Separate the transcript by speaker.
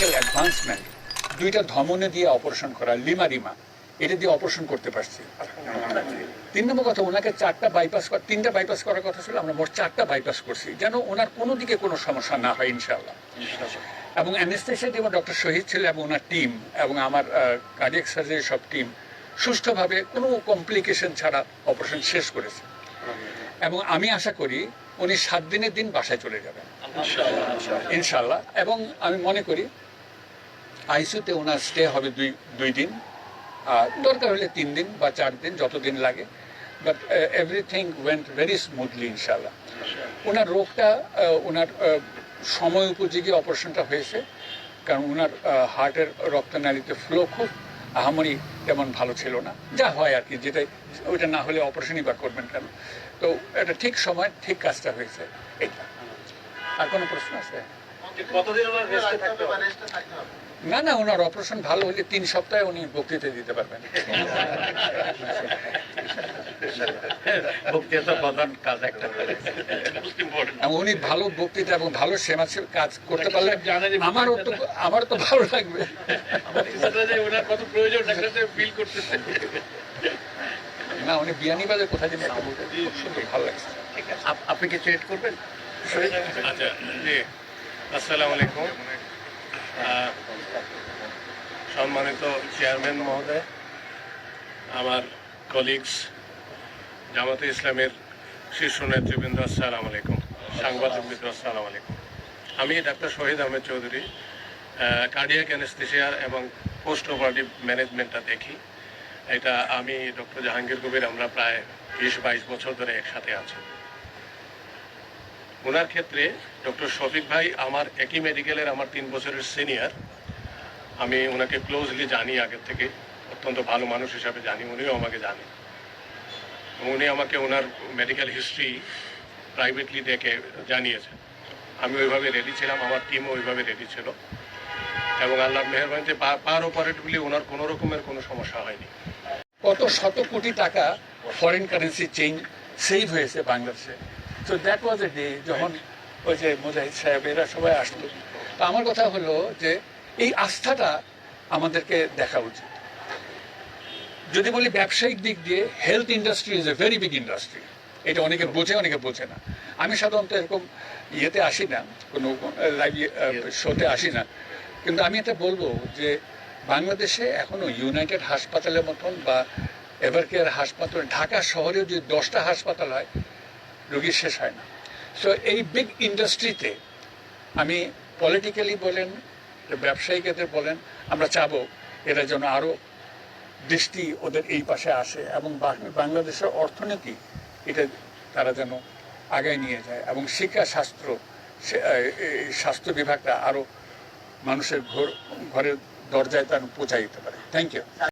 Speaker 1: Medical advancement, দুইটা ধমনে দিয়ে operation করা, লিমা এটা দিয়ে অপারেশন করতে পারছি। 3 নম্বর কথা, ওনাকে 4টা বাইপাস, 3টা বাইপাস করার কথা ছিল, আমরা মোট 4টা বাইপাস করছি, যেন ওনার কোনো দিকে কোনো সমস্যা না হয় ইনশাআল্লাহ। এবং অ্যানেস্থেশিয়া টিম ডক্টর শহীদ ছিল এবং ওনার টিম এবং আমার কার্ডিয়াক সার্জারি সব টিম সুষ্ঠুভাবে কোনো কমপ্লিকেশন ছাড়া অপারেশন শেষ করেছে। এবং আমি আশা করি উনি 7 দিনের দিন বাসায় চলে যাবেন ইনশাআল্লাহ। এবং আমি মনে করি আইসিইউতে ওনার স্টে হবে 2 দিন, দরকার হলে 3 দিন বা 4 দিন, যতদিন লাগে। But everything went very smoothly ইনশাআল্লাহ। ওনার রোগটা, ওনার সময় উপযোগী অপারেশনটা হয়েছে, কারণ ওনার হার্টের রক্তনালীতে ফ্লো খুব আহামরি তেমন ভালো ছিল না, যা হয় আর কি, যেটাই ওইটা না হলে অপারেশনই বা করবেন কেন। তো এটা ঠিক সময় ঠিক কাজটা হয়েছে এটা। আর কোনো প্রশ্ন আছে? না না, ওনার অপারেশন ভালো হলে 3 সপ্তাহে উনি বক্তৃতা দিতে পারবেন। উনি ভালো বক্তৃতা এবং ভালো সেবা কাজ করতে পারলে আমারও তো ভালো লাগবে। না, উনি বিয়ানীবাজার কোথায় যেন সুন্দর, ভালো লাগছে। আপনি কিছু এড করবেন?
Speaker 2: আচ্ছা, জি, আসসালামু আলাইকুম। সম্মানিত চেয়ারম্যান মহোদয়, আমার কলিগস, জামাতে ইসলামের শীর্ষ নেতৃবৃন্দ, আসসালামু আলাইকুম, সাংবাদিকবৃন্দ, আসসালামু আলাইকুম। আমি ডাক্তার শহীদ আহমেদ চৌধুরী, কার্ডিয়াক অ্যানেস্থেশিয়ার এবং পোস্ট অপারেটিভ ম্যানেজমেন্টটা দেখি। এটা আমি ডক্টর জাহাঙ্গীর কবির, আমরা প্রায় 20-22 বছর ধরে একসাথে আছি। ওনার ক্ষেত্রে ডক্টর শফিক ভাই আমার একই মেডিকেলের আমার 3 বছরের সিনিয়র। আমি ওনাকে ক্লোজলি জানি আগের থেকে, অত্যন্ত ভালো মানুষ হিসাবে জানি, উনিও আমাকে জানেন। উনি আমাকে ওনার মেডিকেল হিস্ট্রি প্রাইভেটলি দেখে জানিয়েছেন। আমি ওইভাবে রেডি ছিলাম, আমার টিমও ওইভাবে রেডি ছিল, এবং আল্লাহর মেহেরবানিতে পার অপারেটিভলি ওনার কোনো রকমের কোনো সমস্যা হয়নি।
Speaker 1: কত শত কোটি টাকা ফরেন কারেন্সি চেঞ্জ সেভ হয়েছে বাংলাদেশে। তো দ্যাট ওয়াজ এ ডে যখন ওই যে মুজাহিদ সাহেব এরা সবাই আসতো। তো আমার কথা হলো যে এই আস্থাটা আমাদেরকে দেখা উচিত। যদি বলি ব্যবসায়িক দিক দিয়ে, health industry is a very big industry. এটা অনেকে বোঝে, অনেকে বোঝে না। আমি সাধারণত এরকম ইয়েতে আসি না, কোনো লাইভ শোতে আসি না, কিন্তু আমি এটা বলবো যে বাংলাদেশে এখনো ইউনাইটেড হাসপাতালের মতন বা এভারকেয়ার হাসপাতাল, ঢাকা শহরেও যদি 10টা হাসপাতাল হয়, রোগী শেষ হয় না। সো এই বিগ ইন্ডাস্ট্রিতে আমি পলিটিক্যালি বলেন, ব্যবসায়িকদের বলেন, আমরা চাবো এরা যেন আরও দৃষ্টি ওদের এই পাশে আসে এবং বাংলাদেশের অর্থনীতি এটা তারা যেন আগায় নিয়ে যায়, এবং শিক্ষা, স্বাস্থ্য বিভাগটা আরও মানুষের ঘরের দরজায় তার পৌঁছায় দিতে পারে। Thank you.